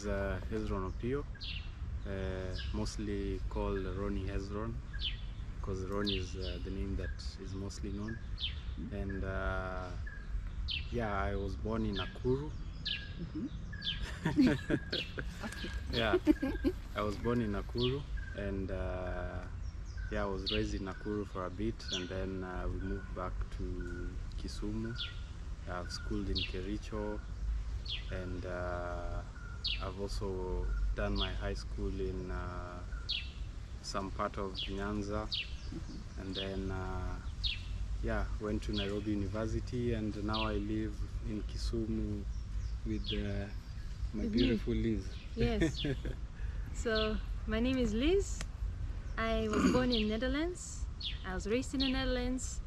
is Hezron Opio, mostly called Ronnie Hezron, because Ronnie is the name that is mostly known. And yeah, I was born in Nakuru. Yeah, I was born in Nakuru, and yeah, I was raised in Nakuru for a bit, and then we moved back to Kisumu. I've schooled in Kericho, and I've also done my high school in some part of Nyanza, and then yeah, went to Nairobi University, and now I live in Kisumu with my beautiful Liz. Yes. So my name is Liz. I was born in Netherlands. I was raised in the Netherlands.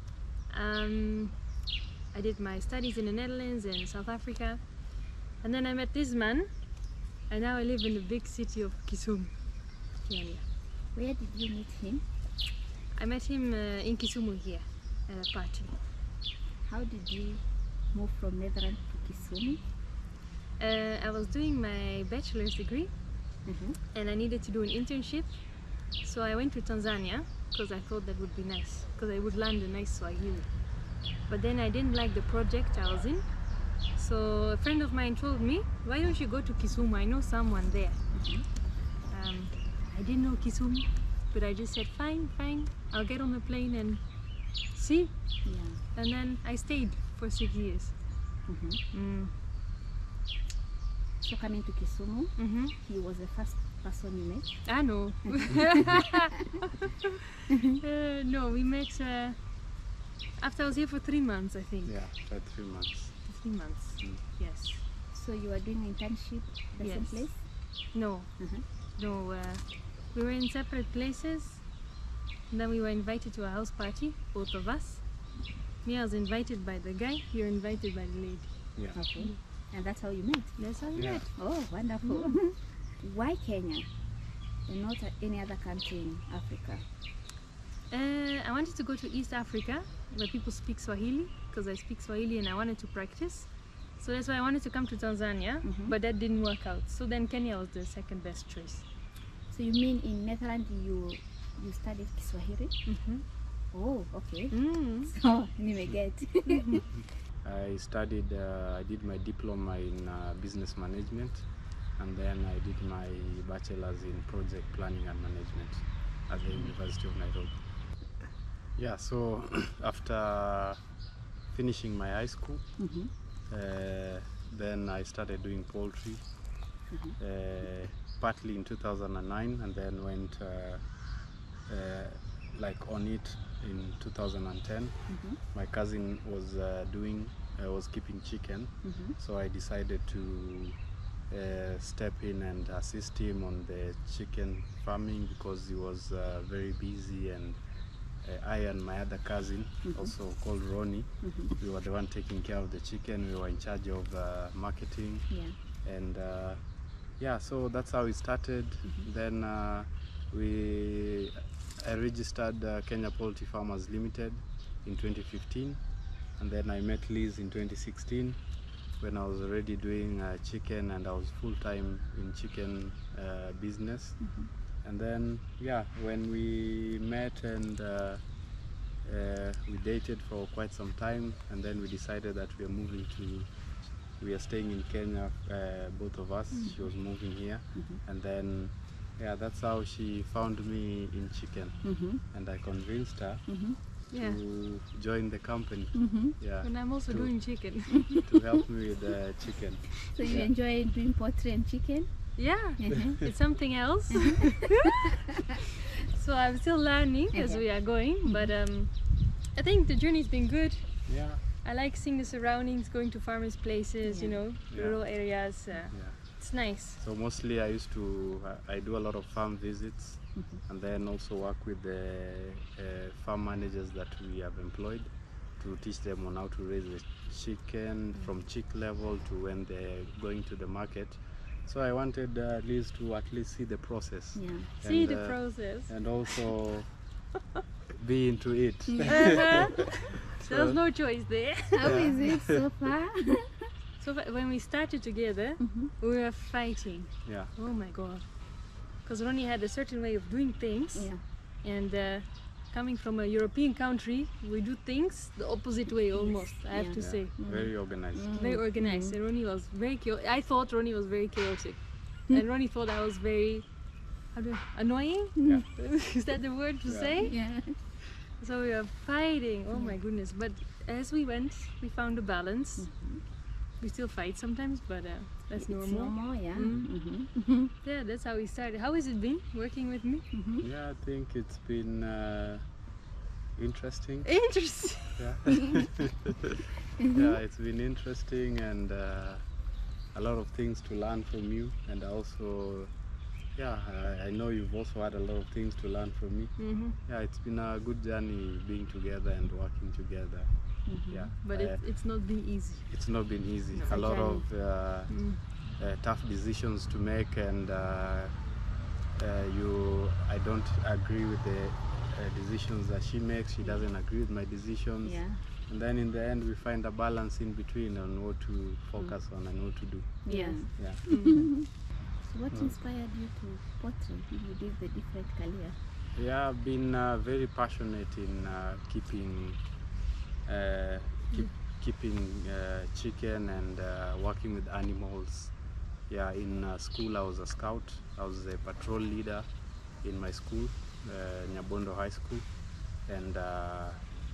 I did my studies in the Netherlands and South Africa, and then I met this man, and now I live in the big city of Kisumu, Kenya. Where did you meet him? I met him in Kisumu here at a party. How did you move from Netherlands to Kisumu? I was doing my bachelor's degree, and I needed to do an internship, so I went to Tanzania because I thought that would be nice, because I would learn the nice Swahili. But then I didn't like the project I was in, so a friend of mine told me, why don't you go to Kisumu, I know someone there. I didn't know Kisumu, but I just said fine, I'll get on the plane and see. Yeah. And then I stayed for 6 years. So coming to Kisumu, he was the first person you met? I know. No, we met after I was here for 3 months, I think. Yeah, for 3 months. 3 months, yes. So you were doing internship at the same place? No, no. We were in separate places, and then we were invited to a house party, both of us. Me, I was invited by the guy, you were invited by the lady. Yeah. Okay. And that's how you met? That's how we met. Oh, wonderful. Why Kenya and not any other country in Africa? I wanted to go to East Africa, where people speak Swahili, because I speak Swahili and I wanted to practice. So that's why I wanted to come to Tanzania, but that didn't work out. So then Kenya was the second best choice. So you mean in Netherlands you studied Kiswahili? Oh, okay. So, get. I studied, I did my diploma in business management, and then I did my bachelor's in project planning and management at the University of Nairobi. Yeah, so after finishing my high school, then I started doing poultry, partly in 2009, and then went like on it in 2010. My cousin was was keeping chicken, so I decided to step in and assist him on the chicken farming, because he was very busy, and I and my other cousin, also called Ronnie, we were the one taking care of the chicken. We were in charge of marketing, and yeah, so that's how it started. Then I registered Kenya Poultry Farmers Limited in 2015, and then I met Liz in 2016 when I was already doing chicken, and I was full-time in chicken business. And then yeah, when we met and we dated for quite some time, and then we decided that we are staying in Kenya, both of us. She was moving here, and then yeah, that's how she found me in chicken, and I convinced her to join the company. Yeah, And I'm also doing chicken. to help me with the chicken. So you enjoy doing poultry and chicken? Yeah, it's something else. So I'm still learning as we are going, but I think the journey's been good. Yeah. I like seeing the surroundings, going to farmers' places, you know, rural areas. It's nice. So mostly I do a lot of farm visits, and then also work with the farm managers that we have employed to teach them on how to raise the chicken from chick level to when they're going to the market. So I wanted Liz to at least see the process. Yeah. See the process. And also be into it. There's no choice there. How is it so far? So when we started together, we were fighting. Yeah. Oh my God. Because Ronnie had a certain way of doing things. Yeah. And coming from a European country, we do things the opposite way almost, I have to Yeah. say. Very organized. Very organized. And Ronnie was very chaotic. I thought Ronnie was very chaotic. And Ronnie thought I was very annoying? Yeah. Is that the word to say? Yeah. So we were fighting. Oh my goodness. But as we went, we found a balance. We still fight sometimes, but that's It's normal. normal, yeah. Yeah, that's how we started. How has it been working with me? Yeah, I think it's been interesting. Interesting. Yeah. Yeah, it's been interesting and a lot of things to learn from you, and also, yeah, I know you've also had a lot of things to learn from me. Yeah, it's been a good journey being together and working together. Yeah, But it's not been easy. it's not been easy. It's A a lot journey. of tough decisions to make, and I don't agree with the decisions that she makes. She doesn't agree with my decisions. Yeah. And then in the end, we find a balance in between on what to focus on and what to do. Yeah. Yeah. So what inspired you to poultry? You did the different career. Yeah, I've been very passionate in keeping chicken and working with animals. Yeah, in school I was a scout. I was a patrol leader in my school, Nyabondo High School, and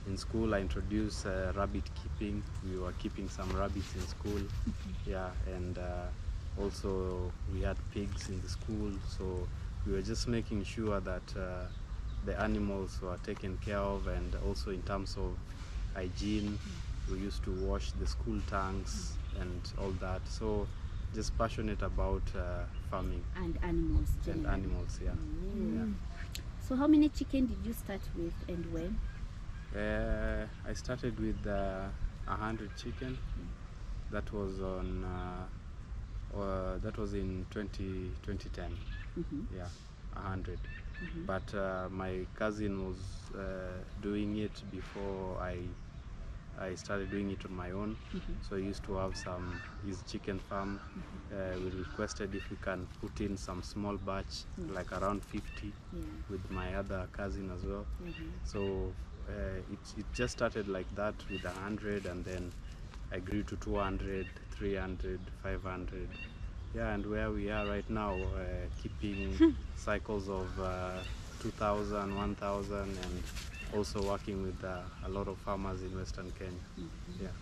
in school I introduced rabbit keeping. We were keeping some rabbits in school. Yeah, and also we had pigs in the school, so we were just making sure that the animals were taken care of, and also in terms of hygiene, we used to wash the school tanks and all that. So just passionate about farming And animals. and generally. animals. Yeah. Yeah. So how many chicken did you start with and when? I started with 100 chicken. That was on that was in 2010. Yeah, 100. But my cousin was doing it before I started doing it on my own. So he used to have his chicken farm. We requested if we can put in some small batch, like around 50, with my other cousin as well. So it just started like that with 100, and then I grew to 200, 300, 500. Yeah, and where we are right now, keeping cycles of 2,000, 1,000, and also working with a lot of farmers in Western Kenya. Yeah.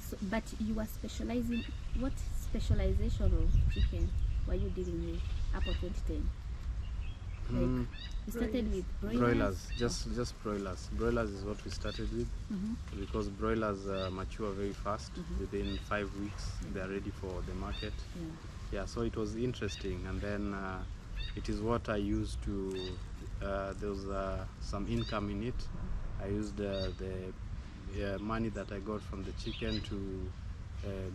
So, but you were specializing. What specialization of chicken were you dealing with up to 2010? Like you started with Broilers, just broilers. Broilers is what we started with, because broilers mature very fast. Within 5 weeks, they are ready for the market. Yeah, so it was interesting, and then it is what I used to. There was some income in it. I used the money that I got from the chicken to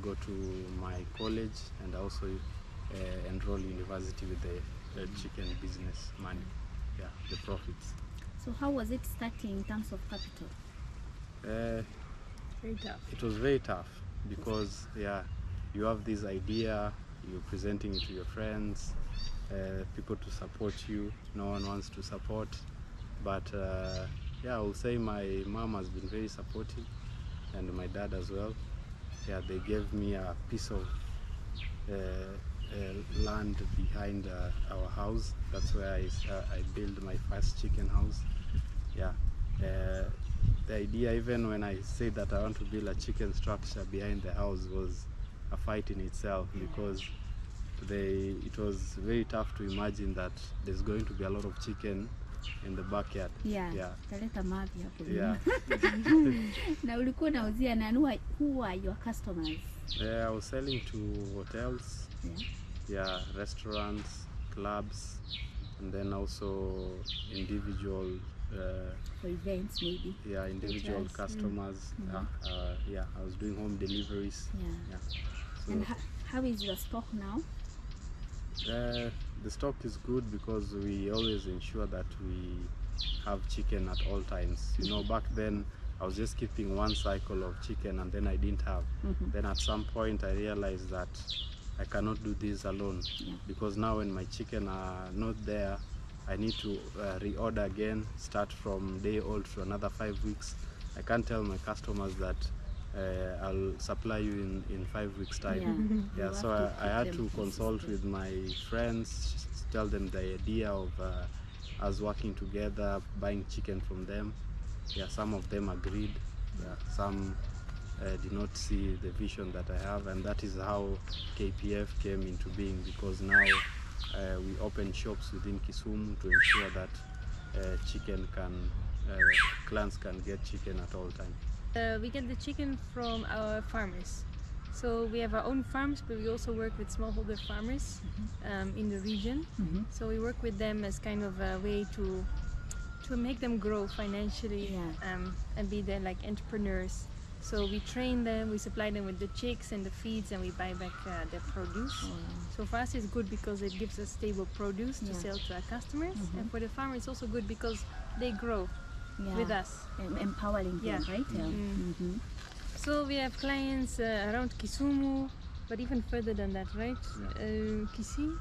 go to my college, and also enroll university with the chicken business money. Yeah, the profits. So how was it starting in terms of capital? Very tough. It was very tough because you have this idea, you're presenting it to your friends, people to support you. No one wants to support, but I will say my mom has been very supportive, and my dad as well. Yeah, they gave me a piece of land behind our house. That's where I built my first chicken house. Yeah. The idea, even when I said that I want to build a chicken structure behind the house, was a fight in itself, because it was very tough to imagine that there's going to be a lot of chicken in the backyard. Yeah. Yeah. Taleta mavi hapo. Yeah. Na ulikuwa unauzia nani? Who are your customers? I was selling to hotels, Yeah. restaurants, clubs, and then also individual For events maybe. individual Hotels. customers. I was doing home deliveries. Yeah. So, And how is your stock now? the stock is good because we always ensure that we have chicken at all times. You know, back then I was just keeping one cycle of chicken and then I didn't have. Then at some point I realized that I cannot do this alone, because now when my chicken are not there, I need to reorder again, start from day old to another 5 weeks. I can't tell my customers that I'll supply you in 5 weeks time. You So have I had keep to them consult consistent. with my friends, tell them the idea of us working together, buying chicken from them. Some of them agreed. Some did not see the vision that I have, and that is how KPF came into being, because now we open shops within Kisumu to ensure that clans can get chicken at all times. We get the chicken from our farmers. So we have our own farms, but we also work with smallholder farmers in the region. So we work with them as kind of a way to make them grow financially and be there like entrepreneurs. So we train them, we supply them with the chicks and the feeds, and we buy back their produce. So for us it's good because it gives us stable produce to sell to our customers, and for the farmer it's also good because they grow with us. Empowering them, right? So we have clients around Kisumu, but even further than that, right? Kisii,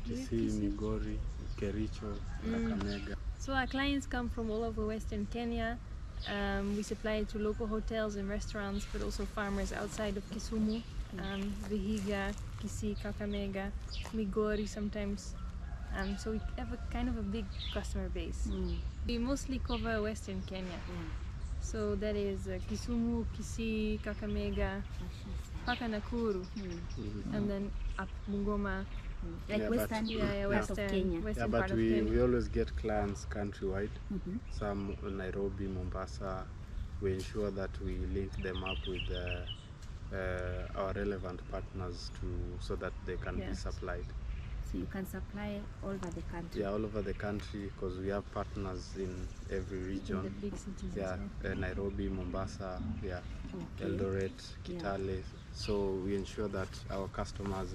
Migori, Kericho, Kakamega. So our clients come from all over Western Kenya. We supply to local hotels and restaurants, but also farmers outside of Kisumu, Vihiga, Kisii, Kakamega, Migori sometimes. So we have a kind of a big customer base. We mostly cover Western Kenya. So that is Kisumu, Kisii, Kakamega, Paka Nakuru, and then up Bungoma. Like Western, Western of Kenya. Western But part of Kenya. we always get clients countrywide. Some Nairobi, Mombasa. We ensure that we link them up with our relevant partners so that they can be supplied. So you can supply all over the country. All over the country, because we have partners in every region. In the big cities as well. Nairobi, Mombasa, Eldoret, Kitale. So we ensure that our customers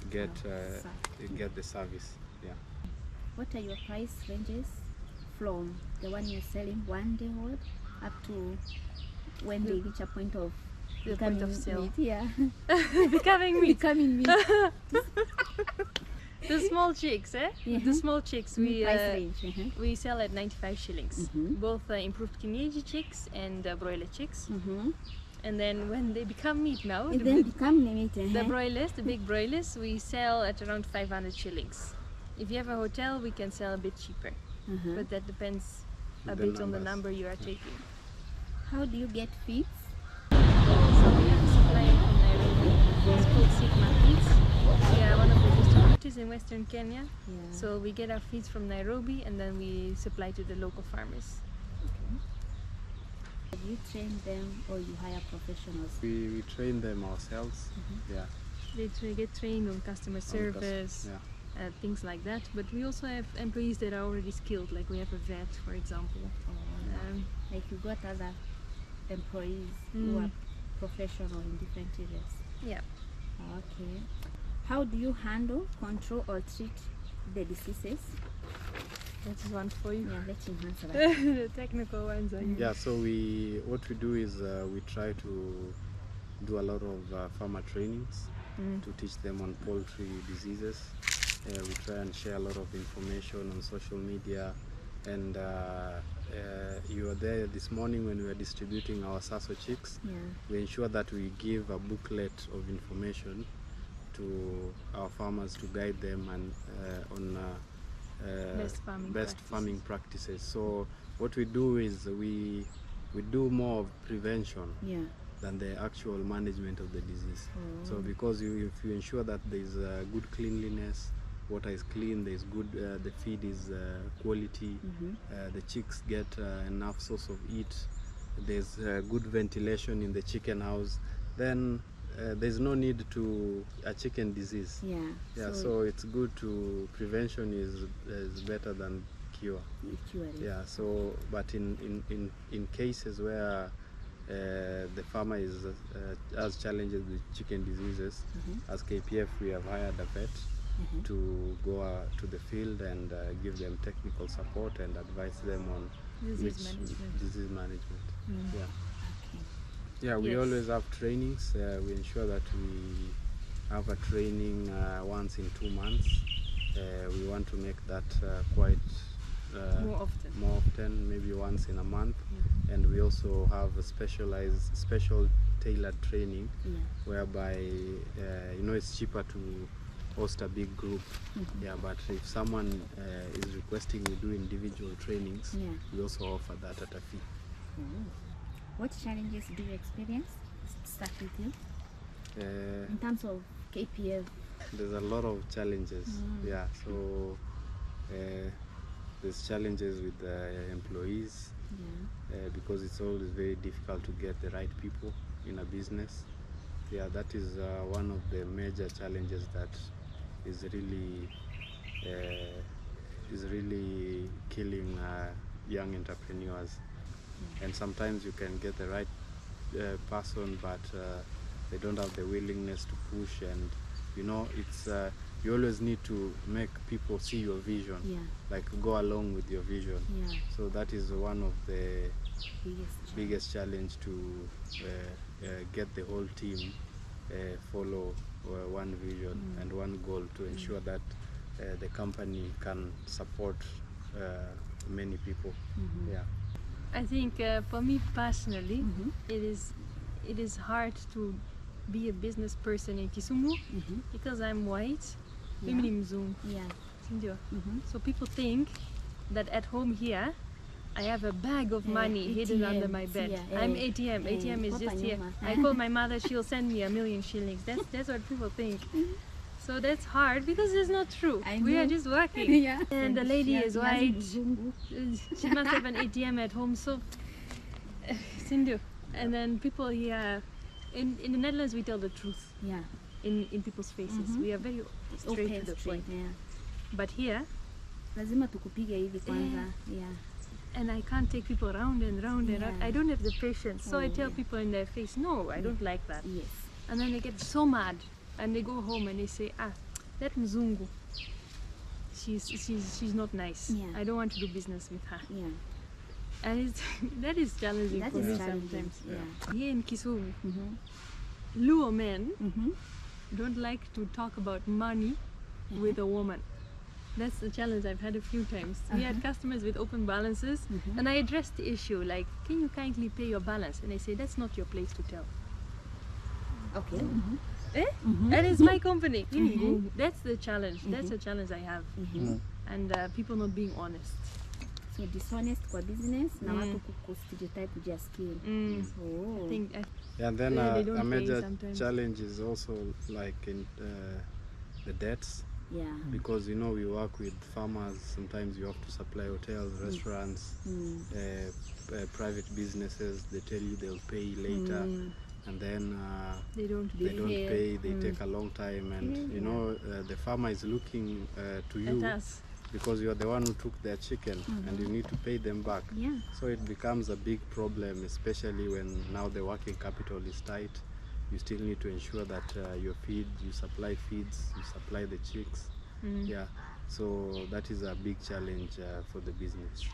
get the service. What are your price ranges from the one you're selling 1 day old up to when they reach a point of the point of sale? Meat, Becoming meat. Becoming meat. The small chicks, The small chicks price range. We sell at 95 shillings. Both improved kienyeji chicks and broiler chicks. And then when they become meat now, the broilers, the big broilers, we sell at around 500 shillings. If you have a hotel, we can sell a bit cheaper, but that depends a bit on the number you are taking. How do you get feeds? So we have a supplier from Nairobi. It's called Sigma Feeds. We are one of the distributors in Western Kenya. So we get our feeds from Nairobi and then we supply to the local farmers. Do you train them or you hire professionals? We train them ourselves. They get trained on customer service, things like that. But we also have employees that are already skilled, like we have a vet, for example. Like you got other employees who are professional in different areas. Okay. How do you handle, control or treat the diseases? That is one for you. Let him answer that. The technical ones are you. So what we do is we try to do a lot of farmer trainings to teach them on poultry diseases. We try and share a lot of information on social media, and you were there this morning when we were distributing our Saso chicks. We ensure that we give a booklet of information to our farmers to guide them and on best farming practices. So what we do is we do more of prevention than the actual management of the disease. So because if you ensure that there is good cleanliness, water is clean, there is good, the feed is quality, the chicks get enough source of eat, there's good ventilation in the chicken house, then there's no need to a chicken disease. So it's good to prevention is better than cure. So but in cases where the farmer has challenges with chicken diseases, as KPF we have hired a vet to go to the field and give them technical support and advise them on disease management. Yeah. Okay. Yeah, we always have trainings. We ensure that we have a training once in 2 months. We want to make that quite more often, maybe once in a month. And we also have a special tailored training, whereby it's cheaper to host a big group. Yeah, but if someone is requesting we do individual trainings, we also offer that at a fee. What challenges do you experience? Start with you. In terms of KPF. There's a lot of challenges. Yeah, so there's challenges with the employees, because it's always very difficult to get the right people in a business. Yeah, that is one of the major challenges that is really killing young entrepreneurs. And sometimes you can get the right person, but they don't have the willingness to push, and it's you always need to make people see your vision, like go along with your vision. So that is one of the biggest challenge to get the whole team follow one vision and one goal to ensure that the company can support many people. Yeah. I think for me personally, it is hard to be a business person in Kisumu because I'm white. Mimi ni mzungu. Sindio? So people think that at home here I have a bag of money hidden under my bed. I'm ATM. ATM is just here. I call my mother, she'll send me 1,000,000 shillings. That's what people think. So that's hard because it's not true. We are just working. And the lady is white. She must have an ATM at home. So, Sindu. And then people here, in the Netherlands, we tell the truth. In people's faces. We are very straight to the point. But here, lazima tukupige hivi kwanza. And I can't take people round and round and round. I don't have the patience. So I tell people in their face, no, I don't like that. And then they get so mad. And they go home and they say, that Mzungu, she's not nice. I don't want to do business with her. And that is challenging for me sometimes. Here in Kisumu, Luo men don't like to talk about money with a woman. That's the challenge I've had a few times. We had customers with open balances, and I addressed the issue like, can you kindly pay your balance? And they say, that's not your place to tell. Okay. That is my company. That's the challenge. That's a challenge I have. And people not being honest. So dishonest for business, na watu kustereotype kujasikia. I think. And then a major challenge is also like in the debts. Because we work with farmers. Sometimes you have to supply hotels, restaurants, private businesses. They tell you they'll pay later. And then they don't pay. They take a long time, and the farmer is looking to you because you are the one who took their chicken, and you need to pay them back. So it becomes a big problem, especially when now the working capital is tight. You still need to ensure that you supply feeds, you supply the chicks. So that is a big challenge for the business.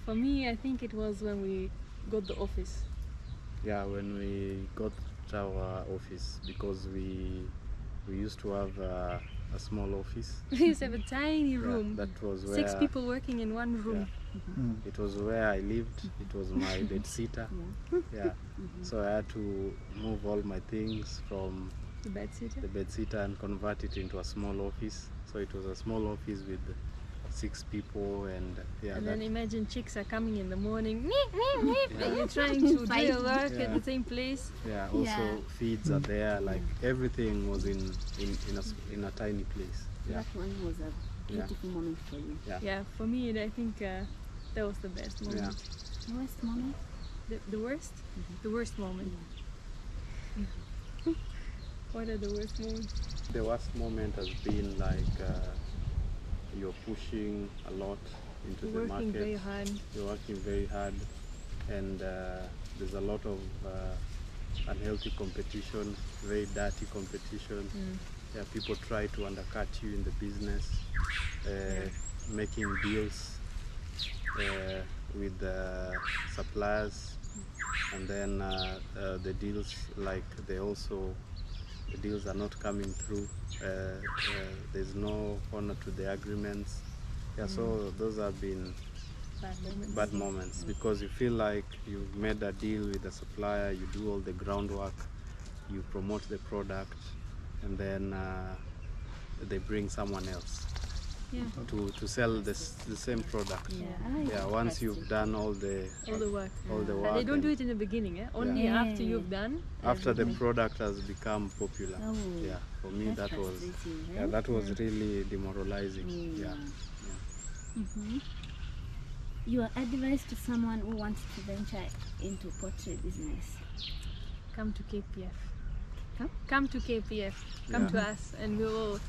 For me, I think it was when we got the office. When we got our office, because we used to have a small office. We used to have a tiny room. That was where 6 people working in one room. It was where I lived. It was my bed sitter. So I had to move all my things from the bed sitter and convert it into a small office. So it was a small office with 6 people, and then imagine chicks are coming in the morning, and you're trying to do your work at the same place. Also feeds are there, like everything was in a tiny place. That one was a beautiful moment for you. For me, I think that was the best moment. The worst moment? The worst? The worst moment. What are the worst moments? The worst moment has been like you're pushing a lot into the market. You're working very hard, and there's a lot of unhealthy competition, very dirty competition. Yeah, people try to undercut you in the business, making deals with the suppliers, and then the deals, like the deals are not coming through. There's no honor to the agreements. Yeah, so those have been bad moments because you feel like you've made a deal with the supplier, you do all the groundwork, you promote the product, and then they bring someone else to sell the same product. Yeah, once you've done all the work. work. They don't do it in the beginning, only after you've done. After the product has become popular. Yeah, for me that was really demoralizing. Yeah. Your advice to someone who wants to venture into poultry business? Come to KPF. Come to KPF. Come to us, and we will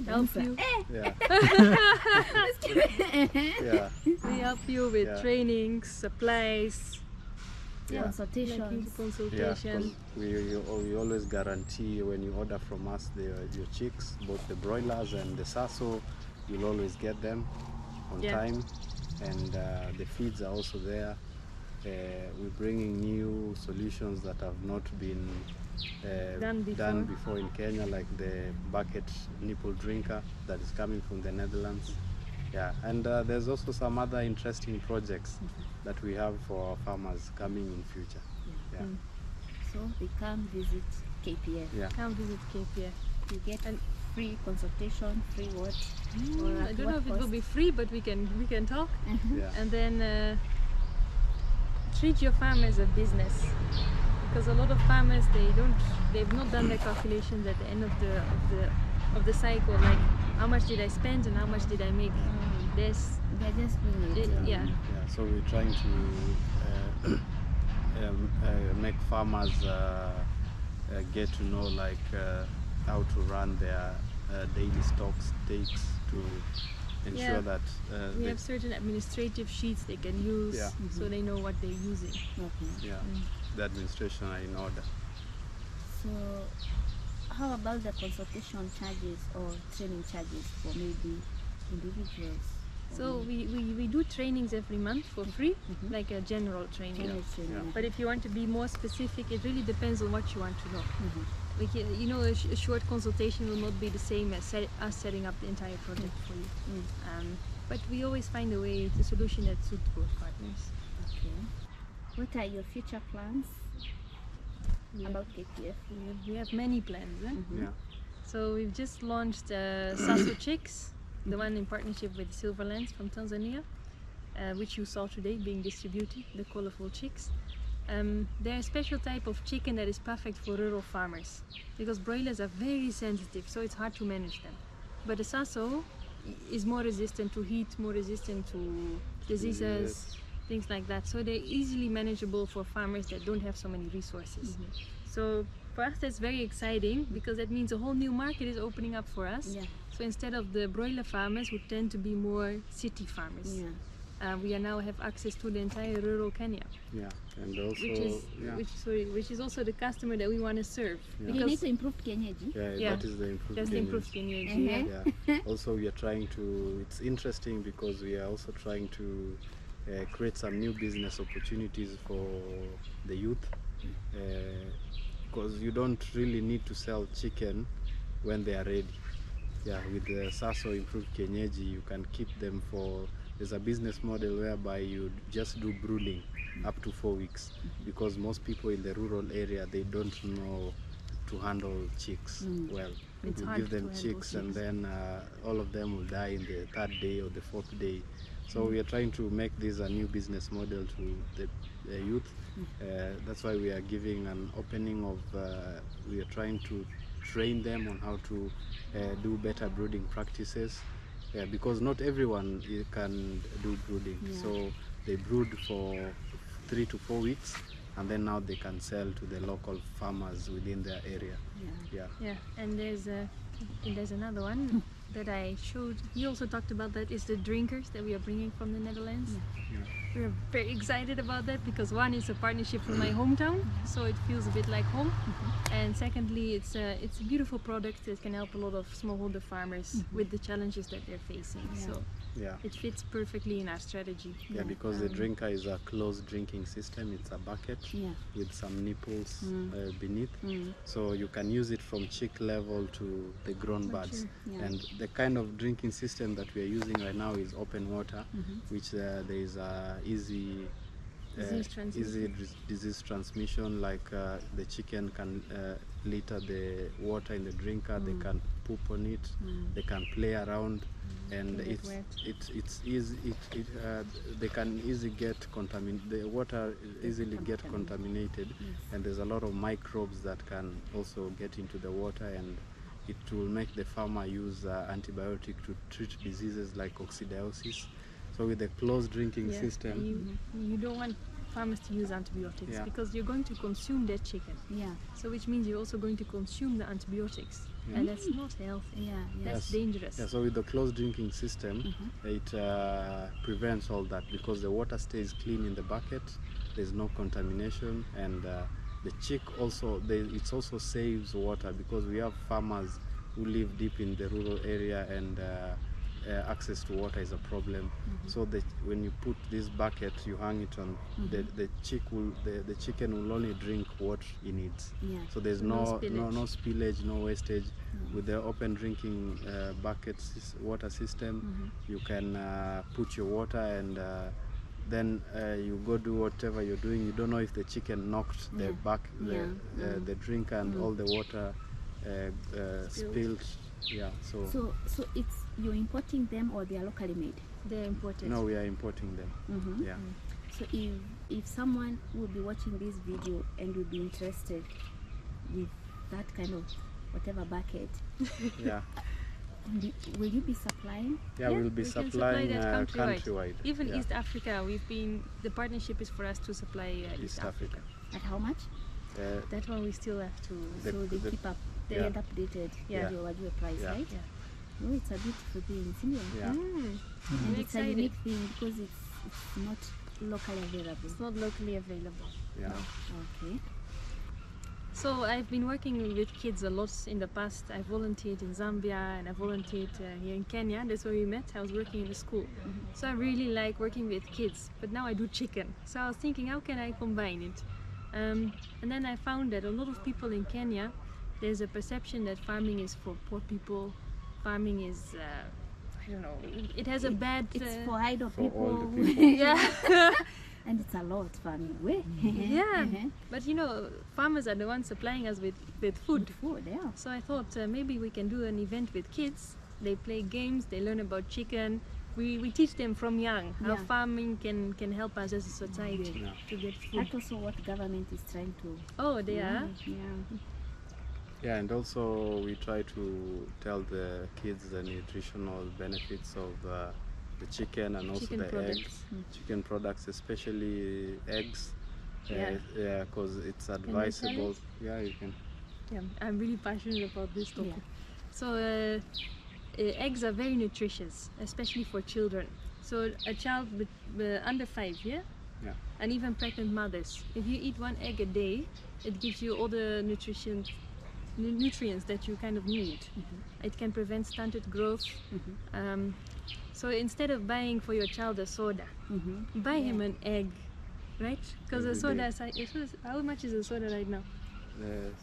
help you. Yeah. We help you with trainings, supplies, consultations. consultation. We always guarantee when you order from us your chicks, both the broilers and the saso, you'll always get them on time, and the feeds are also there. We're bringing new solutions that have not been done before in Kenya, like the bucket nipple drinker that is coming from the Netherlands. Yeah, and there's also some other interesting projects that we have for our farmers coming in future. Yeah. So they come visit KPF. Yeah. Come visit KPF. You get free consultation, free what? I don't know if it will be free, but we can talk. Yeah. And then treat your farm as a business, because a lot of farmers they've not done their calculations at the end of the cycle, like how much did I spend and how much did I make. They're just doing it. Yeah. So we're trying to make farmers get to know how to run their daily stocks takes to ensure that we have certain administrative sheets they can use, so they know what they're using. The administration are in order. So how about the consultation charges or training charges for maybe individuals? So we do trainings every month for free, like a general training. But if you want to be more specific, it really depends on what you want to know. A short consultation will not be the same as us setting up the entire project for you. But we always find a way, the solution that suits both partners. Okay. What are your future plans about KPF? We have many plans. So we've just launched Saso Chicks, the one in partnership with Silverlands from Tanzania, which you saw today being distributed, the colorful chicks. They're a special type of chicken that is perfect for rural farmers, because broilers are very sensitive, so it's hard to manage them. But the Saso is more resistant to heat, more resistant to diseases, things like that. So they're easily manageable for farmers that don't have so many resources. So for us that's very exciting, because that means a whole new market is opening up for us. So instead of the broiler farmers who tend to be more city farmers, we now have access to the entire rural Kenya. And also which is also the customer that we want to serve. You need to improve Kenyaji. That is the improved That's Kenyaji. the improved Kenyaji. Also we are trying to, it's interesting because we are also trying to create some new business opportunities for the youth, because you don't really need to sell chicken when they are ready. With the Saso improved Kienyeji, you can keep them for, there's a business model whereby you just do brooding up to 4 weeks, because most people in the rural area, they don't know to handle chicks well. You give them chicks and then all of them will die in the 3rd day or the 4th day. So we are trying to make this a new business model to the youth. That's why we are giving an opening of, we are trying to train them on how to do better brooding practices, because not everyone can do brooding. So they brood for 3 to 4 weeks, and then now they can sell to the local farmers within their area. And there's another one, that I showed, he also talked about that, is the drinkers that we are bringing from the Netherlands. Yeah. We're very excited about that because one, is a partnership from my hometown, so it feels a bit like home. And secondly, it's a beautiful product that can help a lot of smallholder farmers with the challenges that they're facing. So Yeah. it fits perfectly in our strategy. Yeah, because the drinker is a closed drinking system. It's a bucket with some nipples beneath. So you can use it from chick level to the grown birds. And the kind of drinking system that we are using right now is open water, which there is a easy disease transmission, like the chicken can litter the water in the drinker, they can poop on it, they can play around, and it's easy. They can easily get contaminated. The water easily get contaminated, and there's a lot of microbes that can also get into the water, and it will make the farmer use antibiotic to treat diseases like coccidiosis. So with the closed drinking system, you don't want farmers to use antibiotics because you're going to consume that chicken. So which means you're also going to consume the antibiotics, and that's not healthy. That's dangerous. So with the closed drinking system, it prevents all that because the water stays clean in the bucket. There's no contamination, and the chick also, it also saves water because we have farmers who live deep in the rural area, and access to water is a problem. So when you put this bucket, you hang it on, the chicken will only drink what he needs. So there's no spillage, no wastage. With the open drinking bucket water system, you can put your water, and then you go do whatever you're doing. You don't know if the chicken knocked the drink and all the water spilled. So it's, you're importing them, or they are locally made? They're imported. No, we are importing them. So if someone will be watching this video and will be interested with that kind of whatever bucket, will you be supplying? We'll be supplying countrywide. Even East Africa, the partnership is for us to supply East Africa. At how much? That one we still have to. So they keep up. They get updated. Your price, right? Oh, it's a beautiful thing, isn't it? And it's a unique thing because it's not locally available. It's not locally available. No. Okay. So I've been working with kids a lot in the past. I volunteered in Zambia, and I volunteered here in Kenya. That's where we met. I was working in a school. So I really like working with kids, but now I do chicken. So I was thinking, how can I combine it? And then I found that a lot of people in Kenya, there's a perception that farming is for poor people. Farming is, I don't know, it has a bad... It's for idle people. And it's a lot farming. But you know, farmers are the ones supplying us with food. So I thought maybe we can do an event with kids. They play games, they learn about chicken. We teach them from young how farming can help us as a society to get food. That's also what government is trying to... Oh, they are? And also we try to tell the kids the nutritional benefits of the chicken, and also chicken the products. eggs, chicken products, especially eggs. Because it's advisable. You can. I'm really passionate about this topic. So eggs are very nutritious, especially for children. So a child under 5, and even pregnant mothers, if you eat 1 egg a day, it gives you all the nutrients that you kind of need. It can prevent stunted growth. So instead of buying for your child a soda, buy him an egg, right? Because a soda, how much is a soda right now?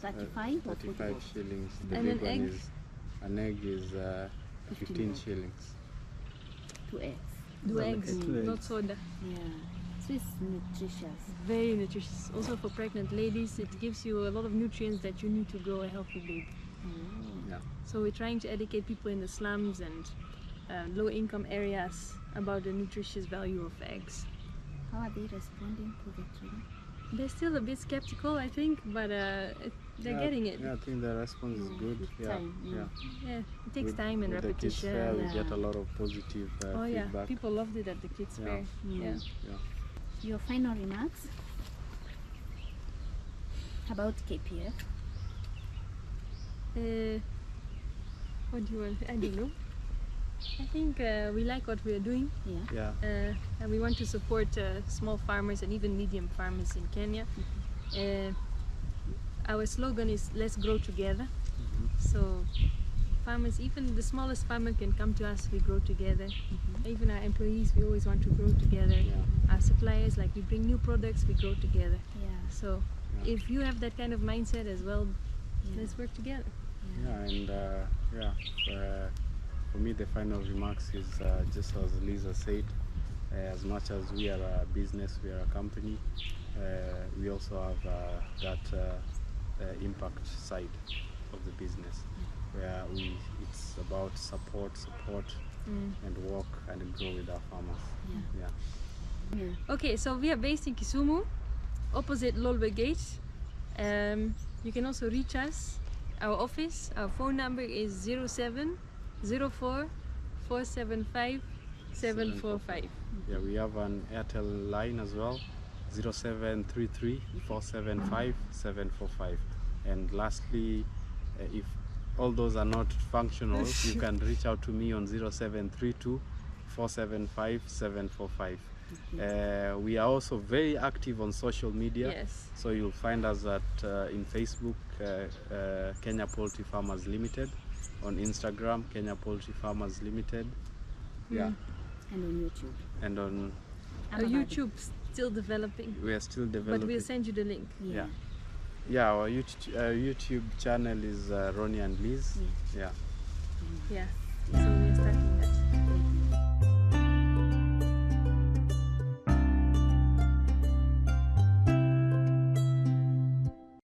35 shillings. The and big an egg is 15 shillings. 2 eggs. 2 eggs, not soda. So it's nutritious. Very nutritious. Also for pregnant ladies, it gives you a lot of nutrients that you need to grow a healthy baby. So we're trying to educate people in the slums and low-income areas about the nutritious value of eggs. How are they responding to the children? They're still a bit skeptical, I think, but they're getting it. I think the response is good. It takes time and repetition. The kids fair, we get a lot of positive feedback. People loved it at the kids fair. Your final remarks about KPF? What do you want? I don't know. I think we like what we are doing. Yeah. And we want to support small farmers and even medium farmers in Kenya. Our slogan is "Let's grow together." So farmers, even the smallest farmer can come to us, we grow together. Even our employees, we always want to grow together. Our suppliers, like we bring new products, we grow together. So if you have that kind of mindset as well, let's work together. And for me the final remarks is just as Lisa said, as much as we are a business, we are a company, we also have that impact side of the business, where it's about support and work and grow with our farmers. Okay, so we are based in Kisumu, opposite Lolwe Gate. You can also reach us. Our office, our phone number is 0704 475 745. Yeah, we have an Airtel line as well, 0733 475 745. And lastly, if all those are not functional, you can reach out to me on 0732 475 745. We are also very active on social media. So you'll find us at in Facebook, Kenya Poultry Farmers Limited, on Instagram, Kenya Poultry Farmers Limited. And on YouTube. And on our YouTube still developing. We are still developing. But we'll send you the link. Our YouTube channel is Ronnie and Liz. Yeah.